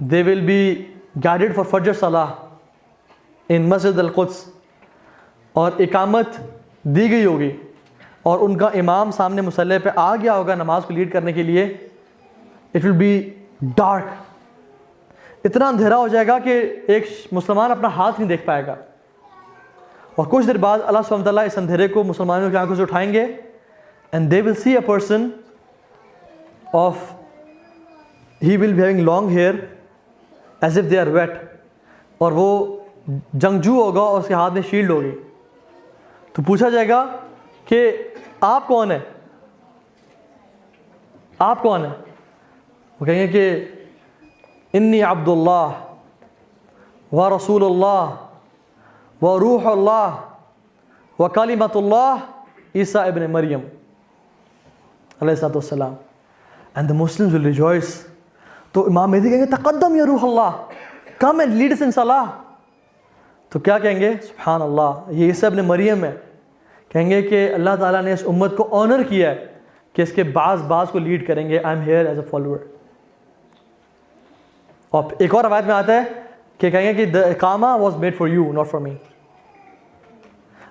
They will be guided for फजर सलाह इन मस्जिद अल-कुद्स, और इकामत दी गई होगी और उनका इमाम सामने मुसल्ले पे आ गया होगा नमाज को लीड करने के लिए। इट विल बी डार्क, इतना अंधेरा हो जाएगा कि एक मुसलमान अपना हाथ नहीं देख पाएगा। और कुछ देर बाद अल्लाह सुब्हानहू व तआला इस अंधेरे को मुसलमानों की आंखों से उठाएंगे and they will see a person of, he will be having long hair as if they are wet, और वो जंगजू होगा और उसके हाथ में शील्ड होगी। तो पूछा जाएगा कि आप कौन है, आप कौन है? वो कहेंगे कि इन्नी अब्दुल्लाह व रसूलुल्लाह व रूहुल्लाह व कलिमतुल्लाह ईसा इब्न मरियम अलैहिस्सलाम। And the Muslims will rejoice. तो इमाम मेहदी कहेंगे तक़द्दम या रूहुल्लाह, come and lead us in salah. तो क्या कहेंगे? सुभान अल्लाह, ये ईसा इब्न मरियम है। कहेंगे कि अल्लाह ताला ने इस उम्मत को ऑनर किया है कि इसके बाज़ को लीड करेंगे। I am here as a follower. और एक और रवायत में आता है कि कहेंगे कि the iqama was made for you not for me.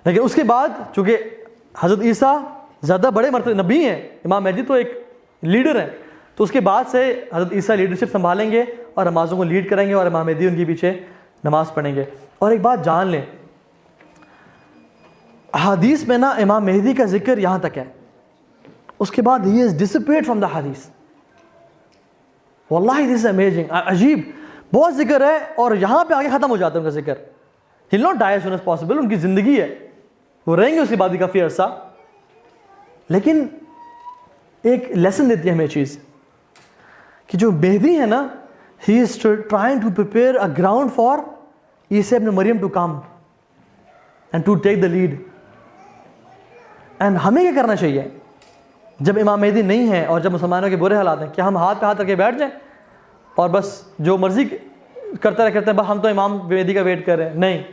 लेकिन उसके बाद चूँकि हज़रत ईसा ज़्यादा बड़े मर्तबे नबी हैं, इमाम महदी तो एक लीडर हैं, तो उसके बाद से हज़रत ईसा लीडरशिप संभालेंगे और नमाज़ों को लीड करेंगे और इमाम महदी उनके पीछे नमाज़ पढ़ेंगे। और एक बात जान लें, हदीस में ना इमाम मेहदी का जिक्र यहाँ तक है, उसके बाद he is dissipate from the हदीस। वल्लाही दिस इज अमेजिंग, अजीब, बहुत जिक्र है और यहाँ पे आगे ख़त्म हो जाता है उनका जिक्र। He not die as soon as possible, उनकी ज़िंदगी है, वो रहेंगे उसके बाद ही काफ़ी अर्सा। लेकिन एक लेसन देती है हमें चीज़ कि जो मेहदी है ना, he is trying to prepare a ground for Isa ibn Maryam to come and to take the lead. And हमें क्या करना चाहिए जब इमाम मेहदी नहीं है और जब मुसलमानों के बुरे हालात हैं? क्या हम हाथ पे हाथ रखे बैठ जाएं और बस जो मर्जी करते हैं बस हम तो इमाम मेहदी का वेट कर रहे हैं? नहीं,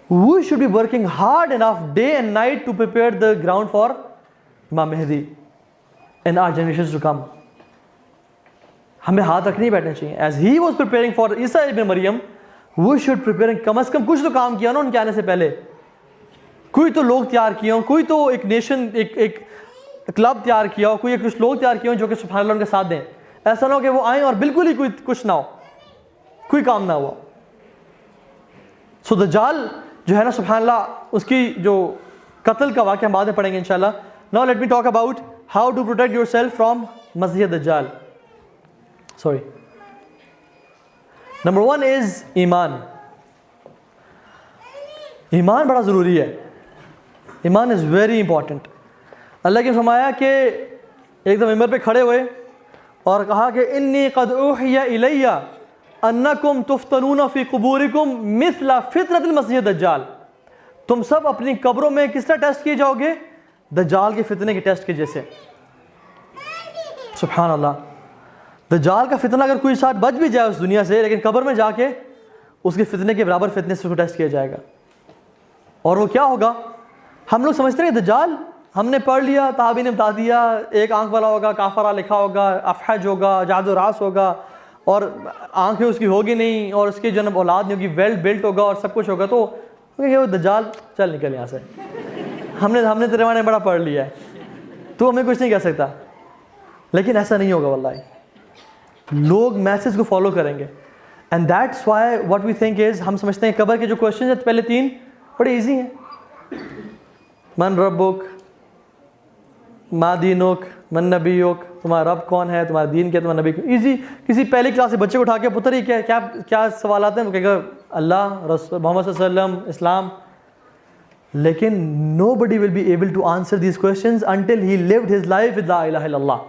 we should be working hard enough day and night to prepare the ground for Imam Mehdi in our generation to come. हमें हाथ रख नहीं बैठना चाहिए। As he was preparing for Isa ibn Maryam, we should preparing, कम से कम कुछ तो काम किया ना उनके आने से पहले। कोई तो लोग तैयार किए हों, कोई तो एक नेशन, एक क्लब तैयार किया हो, कोई कुछ लोग तैयार किए हों जो कि सुभान अल्लाह उनके साथ दें। ऐसा ना हो कि वो आए और बिल्कुल ही कोई कुछ ना हो, कोई काम ना हुआ। सो दज्जाल जो है ना, सुभान अल्लाह, उसकी जो कत्ल का वाक़या हम बाद में पढ़ेंगे इंशाल्लाह। Now let me talk about how to protect yourself from Masih Dajjal. Sorry, number 1 is iman. ईमान बड़ा ज़रूरी है, iman is very important. Allah के फरमाया कि एकदम मिंबर पे खड़े हुए और कहा कि इन्नी क़द उहिया इलैया अन्नकुम तुफ्तनूना फ़ी क़ुबूरिकुम मिस्ला फ़ितरतिल मसीह दज्जाल। तुम सब अपनी कब्रों में किस तरह टेस्ट किए जाओगे? दज्जाल के फितने के टेस्ट के जैसे। सुभान अल्लाह, दज्जाल का फितना अगर कोई साथ बच भी जाए उस दुनिया से, लेकिन कब्र में जाके उसके फितने के बराबर फितने से उसको टेस्ट किया जाएगा। और वो क्या होगा? हम लोग समझते हैं दज्जाल, हमने पढ़ लिया, ताबी ने बता दिया, एक आंख वाला होगा, काफरा लिखा होगा, अफहज होगा, जादू रास होगा और आंखें उसकी होगी नहीं और उसकी जन्म औलाद नहीं होगी, वेल बिल्ट होगा और सब कुछ होगा। तो वो दज्जाल चल निकल यहाँ से, हमने तेरे बारे में बड़ा पढ़ लिया है, तो हमें कुछ नहीं कह सकता। लेकिन ऐसा नहीं होगा वल्लाही, लोग मैसेज को फॉलो करेंगे। And that's why what we think is, हम समझते हैं कब्र के जो क्वेश्चन है पहले 3 बड़े ईजी हैं। मन रब्बुक, मा दीनुक, मन नबीयुक, तुम्हारा रब कौन है, तुम्हारा दीन क्या, तुम्हारा नबी। इजी, किसी पहली क्लास से बच्चे को उठा के पुत्र ही क्या क्या क्या सवाल आते हैं, वो कहेगा अल्लाह, रसूल मोहम्मद सल्लल्लाहु अलैहि वसल्लम, इस्लाम। लेकिन nobody will be able to answer these questions until he lived his life with la ilaha illallah।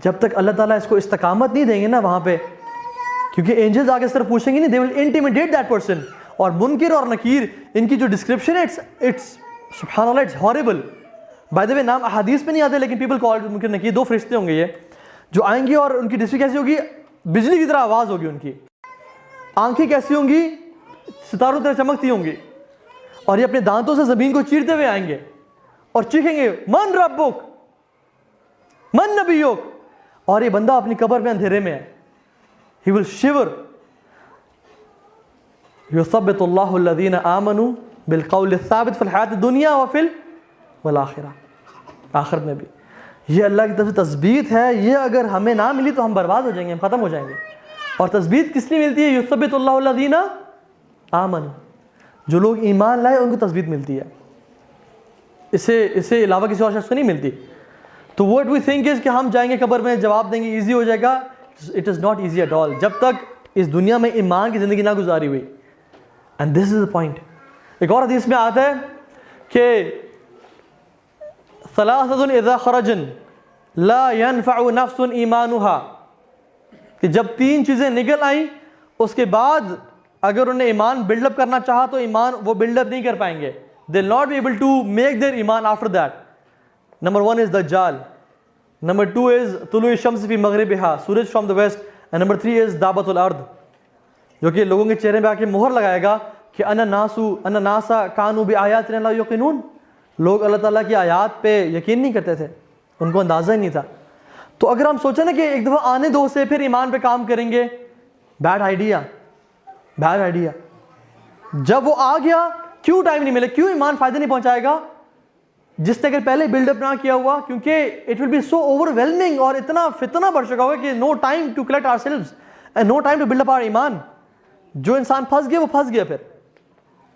जब तक अल्लाह ताला इसको इस्तकामत नहीं देंगे ना वहाँ पे, क्योंकि एंजल्स आगे सिर्फ पूछेंगे नहीं, they will intimidate that person. और मुनकिर और नकीर, इनकी जो डिस्क्रिप्शन है, इट्स सुभान Allah, it's horrible. By the way नाम अहादीस में नहीं आते, लेकिन पीपल कॉल मुनकिर नकीर। 2 फरिश्ते होंगे ये जो आएंगे और उनकी डिस्क्रिप्शन कैसी होगी? बिजली की तरह आवाज़ होगी उनकी, आंखें कैसी होंगी? सितारों तरह चमकती होंगी, और ये अपने दांतों से ज़मीन को चीरते हुए आएंगे और चीखेंगे मन रब्बुक, मन नबियुक। और ये बंदा अपनी कब्र में अंधेरे में है, ही विल शिवर। युसब्बितुल्लाहु अल्लज़ीना आमनू बिलक़ौलि साबित फ़िल हयाति दुनिया व फ़िल वल आखिरा, आखिरत में भी। ये अल्लाह की तरफ से तस्बीत है, ये अगर हमें ना मिली तो हम बर्बाद हो जाएंगे, हम ख़त्म हो जाएंगे। और तस्बीत किस लिए मिलती है? युसब्बितुल्लाहु अल्लज़ीना आमनू, जो लोग ईमान लाए उनको तस्बीत मिलती है, इससे अलावा किसी और शख्स को नहीं मिलती। तो व्हाट वी थिंक इज़ कि हम जाएंगे कब्र में जवाब देंगे, ईजी हो जाएगा। It is not easy at all, जब तक इस दुनिया में ईमान की ज़िंदगी ना गुजारी हुई। And this is the point. एक और हदीस में आता है कि सलासतुन इज़ा खरजन ला यनफ़उ नफ्सुन ईमानुहा, कि जब 3 चीज़ें निकल आई उसके बाद अगर उन्हें ईमान बिल्डअप करना चाहा तो ईमान वो बिल्डअप नहीं कर पाएंगे। They will not be able to make their iman after that. Number 1 is Dajjal, number 2 is तुलू शम्स फी मगरिबिहा, सूरज from the west, and number 3 is दाबतुल अर्द, जो कि लोगों के चेहरे पे आके मोहर लगाएगा कि अन्ना नासा कानू बि आयातिना ला युक़िनून, लोग अल्लाह ताला की आयात पे यकीन नहीं करते थे, उनको अंदाज़ा ही नहीं था। तो अगर हम सोचें ना कि एक दफ़ा आने दो से फिर ईमान पे काम करेंगे, बैड आइडिया, बैड आइडिया। जब वो आ गया क्यों टाइम नहीं मिले, क्यों ईमान फ़ायदा नहीं पहुंचाएगा जिसने अगर पहले बिल्डअप ना किया हुआ, क्योंकि it will be so overwhelming और इतना फितना बढ़ चुका होगा कि no time to collect ourselves and no time to build up our iman. जो इंसान फंस गया वो फंस गया,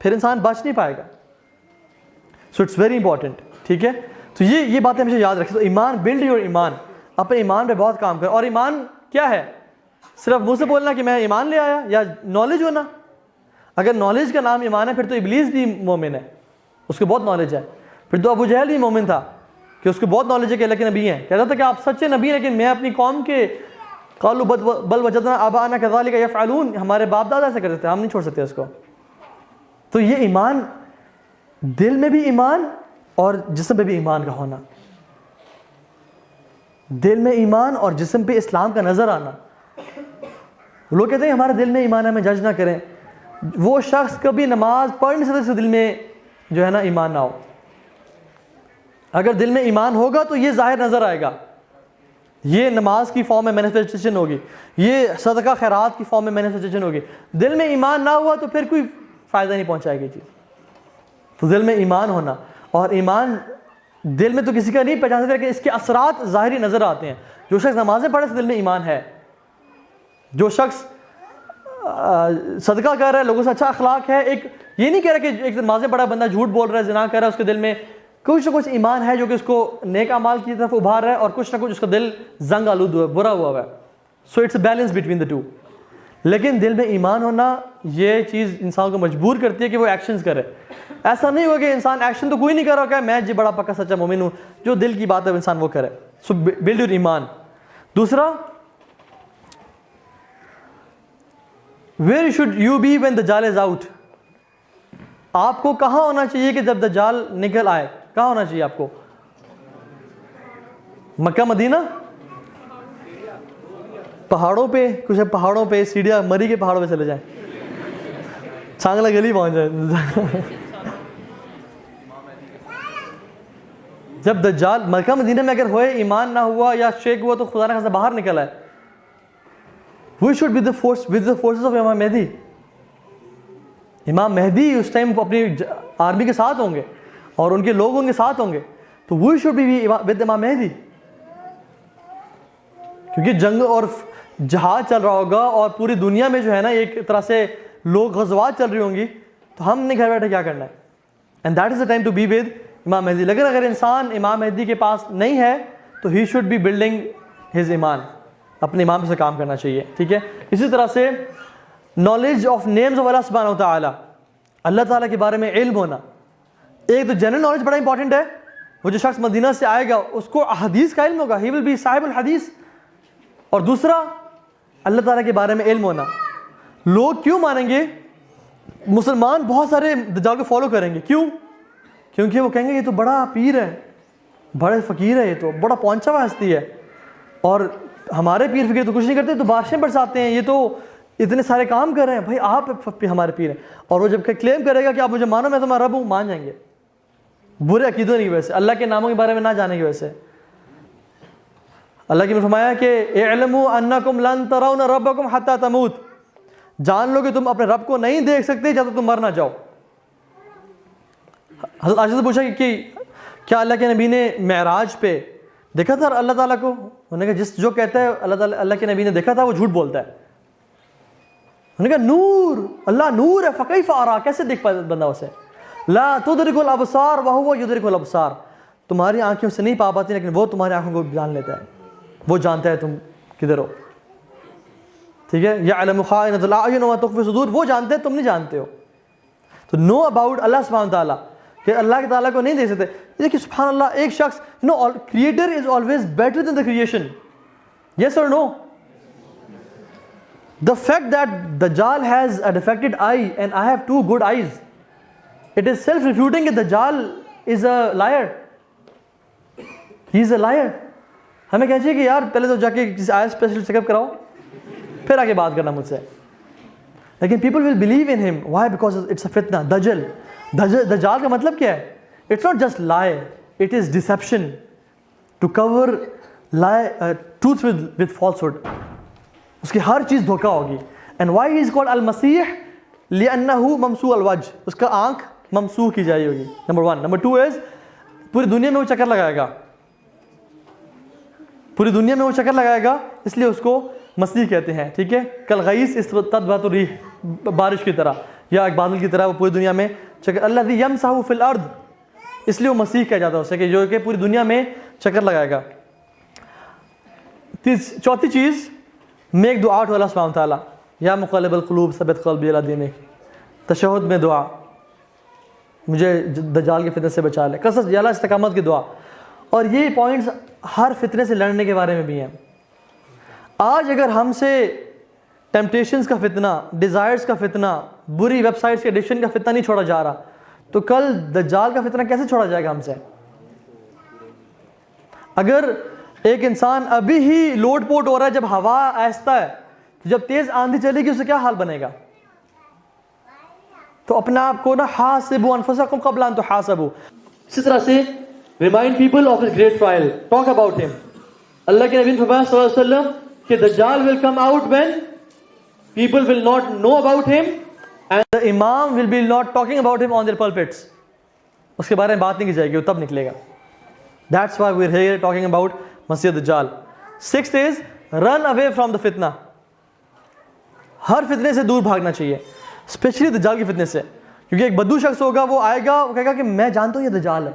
फिर इंसान बच नहीं पाएगा। सो इट्स वेरी इंपॉर्टेंट, ठीक है। तो ये बातें हमेशा याद रखें। तो ईमान, बिल्ड योर ईमान, अपने ईमान पे बहुत काम करें। और ईमान क्या है? सिर्फ मुंह से बोलना कि मैं ईमान ले आया, या नॉलेज होना? अगर नॉलेज का नाम ईमान है फिर तो इब्लीस भी मोमिन है, उसको बहुत नॉलेज है। फिर तो अबू जहल भी मोमिन था कि उसको बहुत नॉलेज है कि अल्लाह के नबी हैं, कहता था कि आप सच्चे नबी हैं, लेकिन मैं अपनी कौम के कालू बल वजदना आबाना कज़ालिका यफ़अलून, हमारे बाप दादा ऐसे करते थे, हम नहीं छोड़ सकते उसको। तो ये ईमान, दिल में भी ईमान और जिस्म पे भी ईमान का होना, दिल में ईमान और जिस्म पे इस्लाम का नजर आना। लोग कहते हैं हमारे दिल में ईमान है, हमें जज ना करें। वो शख्स कभी नमाज पढ़ नहीं सकता जिसके दिल में जो है ना ईमान ना हो। अगर दिल में ईमान होगा तो ये जाहिर नजर आएगा, ये नमाज की फॉर्म में मैनिफेस्टेशन होगी, ये सदका खैरात की फॉर्म में मैनिफेस्टेशन होगी। दिल में ईमान ना हुआ तो फिर कोई फ़ायदा नहीं पहुंचाएगी चीज़। तो दिल में ईमान होना, और ईमान दिल में तो किसी का नहीं पहचान सकते, लेकिन इसके असरात ज़ाहिरी नज़र आते हैं। जो शख्स नमाज़ें पढ़े तो दिल में ईमान है, जो शख्स सदका कर रहा है, लोगों से अच्छा अखलाक है, एक ये नहीं कह रहा कि एक नमाज़ें पढ़ा बंदा झूठ बोल रहा है, ज़िना कर रहा है, उसके दिल में कुछ ना कुछ ईमान है जो कि उसको नेक अमाल की तरफ उभार रहा है, और कुछ ना कुछ उसका दिल जंग आलूद हुआ, बुरा हुआ है। So it's a balance between the two. लेकिन दिल में ईमान होना ये चीज़ इंसान को मजबूर करती है कि वो एक्शंस करे। ऐसा नहीं होगा कि इंसान एक्शन तो कोई नहीं कर रहा है, मैं जी बड़ा पक्का सच्चा मोमिन हूँ, जो दिल की बात है इंसान वो करे। So build your iman. दूसरा, where should you be when Dajjal is out, आपको कहाँ होना चाहिए कि जब दज्जाल निकल आए? कहाँ होना चाहिए आपको? मक्का मदीना, पहाड़ों पे? कुछ पहाड़ों पे, सीढ़ियाँ मरी के पहाड़ों पे चले जाएं, सांगला गली पहुंच जाए। जब दज्जाल मक्का मदीना में अगर होए, ईमान ना हुआ या शेक हुआ तो खुदा ने खासा बाहर निकला है। We should be the force with the forces of Imam Mehdi. इमाम मेहदी उस टाइम अपनी आर्मी के साथ होंगे और उनके लोग उनके साथ होंगे, तो we should B with Imam Mehdi, क्योंकि जंग और जहाज चल रहा होगा और पूरी दुनिया में जो है ना एक तरह से लोग गज़वात चल रही होंगी, तो हमने घर बैठे क्या करना है? And that is the time to be with Imam Mehdi. लेकिन अगर इंसान इमाम मेहदी के पास नहीं है तो he should be building his iman, अपने इमाम से काम करना चाहिए, ठीक है। इसी तरह से नॉलेज ऑफ नेम्स ऑफ अल्लाह सुब्हानहू व तआला, अल्लाह ताला के बारे में इल्म होना। एक तो जनरल नॉलेज बड़ा इंपॉर्टेंट है, वो जो शख्स मदीना से आएगा उसको हदीस का इल्म होगा, ही विल बी साहिबुल हदीस। और दूसरा, अल्लाह ताला के बारे में इल्म होना। लोग क्यों मानेंगे? मुसलमान बहुत सारे दज्जाल को फॉलो करेंगे, क्यों? क्योंकि वो कहेंगे ये तो बड़ा पीर है, बड़े फ़कीर है, ये तो बड़ा पहुंचा हुआ हस्ती है, और हमारे पीर फ़कीर तो कुछ नहीं करते, तो बारिशें बरसाते हैं, ये तो इतने सारे काम कर रहे हैं, भाई आप हमारे पीर हैं। और वो जब क्लेम करेगा कि आप मुझे मानो, मैं तुम्हारा रब हूँ, मान जाएंगे। बुरे अकीदों की वजह से, अल्लाह के नामों के बारे में ना जाने की वजह से। अल्लाह की ने फरमाया कि इअलमू अन्नकुम लन तराउना रब्बकुम हत्ता तमूत, जान लो कि तुम अपने रब को नहीं देख सकते जब तक तुम मर ना जाओ। हज़रत आयशा से पूछा कि क्या अल्लाह के नबी ने मेराज पे देखा था अल्लाह ताला को? उन्होंने कहा जिस जो कहता है अल्लाह के नबी ने देखा था वो झूठ बोलता है। उन्होंने कहा नूर, अल्लाह नूर है, फ़कैफ़ अरा, कैसे देख पाता बंदा उसे? ला तुदरिकुल अबसार व हुवा युदरिकुल अबसार, तुम्हारी आंखों से नहीं पा पाती लेकिन वो तुम्हारी आंखों को जान लेता है, वो जानता है तुम किधर हो। ठीक है, यअलमु खाइनतुल अयुन व तुख्फी सुदूर, वो जानते हैं तुम नहीं जानते हो। तो नो अबाउट अल्लाह सुब्हानहू व तआला, कि अल्लाह के ताला को नहीं देख सकते। देखिए सुभान अल्लाह, एक शख्स, creator is always better than the creation, yes और no? The fact that Dajjal has a defected eye and I have 2 good eyes, it is self-refuting that Dajjal is a liar. He is a liar. हमें कहना चाहिए कि यार पहले तो जाके किसी आई स्पेशलिस्ट चेकअप कराओ, फिर आके बात करना मुझसे। लेकिन people will believe in him. Why? Because it's a fitna. Dajjal का मतलब क्या है? It's not just lie. It is deception. To cover lie, truth with falsehood. उसकी हर चीज़ धोखा होगी। एंड वाई इज कॉल्ड अल मसीह लिअन्नहु ममसू अल वज, उसका आंख ममसू की जाई होगी, नंबर 1। नंबर 2 इज पूरी दुनिया में वो चक्कर लगाएगा, पूरी दुनिया में वो चक्कर लगाएगा, इसलिए उसको मसीह कहते हैं। ठीक है, कल गईस इस तदबातुरीह, बारिश की तरह या एक बादल की तरह वो पूरी दुनिया में चक्कर, अल्लज़ी यमसहु फिल अर्द, इसलिए वो मसीह कहा जाता है उसे, कि जो कि पूरी दुनिया में चक्कर लगाएगा। चौथी चीज़, मेक दुआ टू अल्लाह सुब्हानहू व तआला, या मुक़ल्लिबल क़ुलूब सब्बित क़ल्बी अला दीनिक, तशहुद में दुआ, मुझे दज्जाल के फितने से बचा ले, कसरत या अल्लाह इस्तिक़ामत की दुआ। और ये पॉइंट्स हर फितने से लड़ने के बारे में भी हैं। आज अगर हमसे टेम्पटेशंस का फितना, डिज़ायर्स का फितना, बुरी वेबसाइट्स के एडिक्शन का फितना नहीं छोड़ा जा रहा, तो कल दज्जाल का फितना कैसे छोड़ा जाएगा हमसे? अगर एक इंसान अभी ही लोट पोट हो रहा है, जब हवा आहिस्ता है, जब तेज आंधी चलेगी उसे क्या हाल बनेगा? तो अपने आप को ना हासिबु अनफुसकुम क़ब्ल अन तुहासबू, इसी तरह से remind people of his great trial, talk about him. Allah के नबी सल्लल्लाहु अलैहि वसल्लम कि Dajjal will come out when people will not know about him and the imam will be not talking about him on their pulpits, उसके बारे में बात नहीं की जाएगी, वो तब निकलेगा। That's why we are here talking about Masih Dajjal. 6th is run away from the fitna, हर फितने से दूर भागना चाहिए, स्पेशली दज्जाल के फितने से, क्योंकि एक बद्दू शख्स होगा, वो आएगा, वो कहेगा कि मैं जानता हूँ ये दज्जाल है,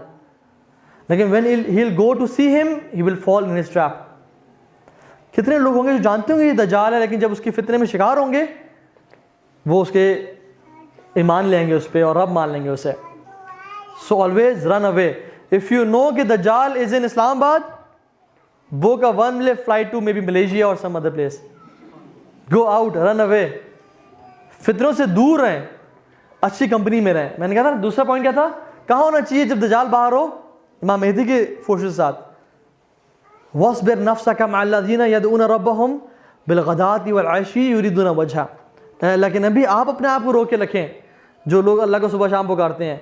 लेकिन when he will go to see him he will fall in his trap. कितने लोग होंगे जो जानते होंगे ये दज्जाल है, लेकिन जब उसके फितने में शिकार होंगे वो उसके ईमान लेंगे उस पर और रब मान लेंगे उसे। So always run away. If you know कि Dajjal is in Islamabad, book a 1-way flight to maybe Malaysia or some other place. Go out, run away. फितनों से दूर रहें, अच्छी कंपनी में रहें। मैंने कहा था दूसरा पॉइंट क्या था, कहाँ होना चाहिए जब दज्जाल बाहर हो? इमाम मेहदी के फोर्सेस के साथ। वस्बिर नफ्सका मअल लज़ीना यदऊना रब्बहुम बिलगदाति वल अशी युरिदूना वजहा, अल्लाह के नबी आप अपने आप को रोक के रखें, जो लोग अल्लाह को सुबह शाम पुकारते हैं।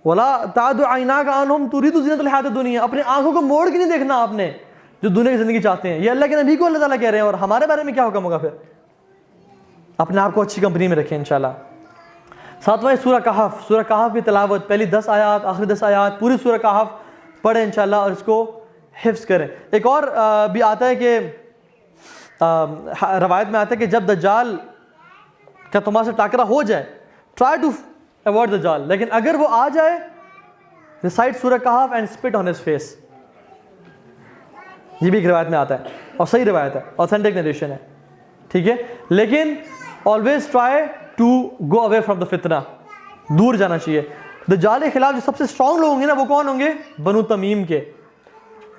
वला तादु ऐनाका अन्हुम तुरीदु ज़ीनतल हयातिद दुनिया, अपने आंखों को मोड़ के नहीं देखना आपने जो दुनिया की ज़िंदगी चाहते हैं। ये अल्लाह के नबी को अल्लाह ताला कह रहे हैं, और हमारे बारे में क्या हुक्म होगा फिर? अपने आप को अच्छी कंपनी में रखें इंशाल्लाह। 7वां सूरह कहफ, सूरह कहफ की तिलावत, पहली 10 आयात, आखिरी 10 आयात, पूरी सूरह कहफ पढ़ें इंशाल्लाह और इसको हिफ्ज़ करें। एक और भी आता है कि रवायत में आता है कि जब दज्जाल का तुम्हारे से टाकरा हो जाए, ट्राई टू अवॉइड दज्जाल, लेकिन अगर वो आ जाए, recite Surah Kahf and spit on his face. ये भी एक रवायत में आता है और सही रवायत है, ऑथेंटिक नरेशन है, ठीक है। लेकिन always try to go away from the fitna, दूर जाना चाहिए। दज्जाल के खिलाफ जो सबसे स्ट्रॉन्ग लोग होंगे ना, वो कौन होंगे? बनु तमीम के।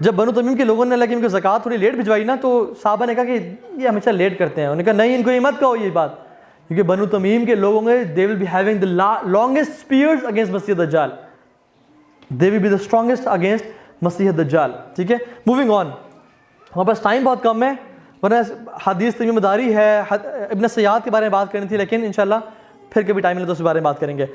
जब बनु तमीम के लोगों ने लगे इनको ज़कात थोड़ी लेट भिजवाई ना, तो साहबा ने कहा कि ये हमेशा लेट करते हैं। उन्होंने कहा नहीं, इनको ये मत कहो ये बात, क्योंकि बनु तमीम के लोग होंगे, they will be having the longest spears against Masih Dajjal, they will be the strongest against Masih Dajjal, ठीक है। मूविंग ऑन, हमारे पास टाइम बहुत कम है, वरना हदीस तमीमदारी है, इब्न सयाद के बारे में बात करनी थी, लेकिन इंशाल्लाह फिर कभी टाइम मिले तो उसके बारे में बात करेंगे।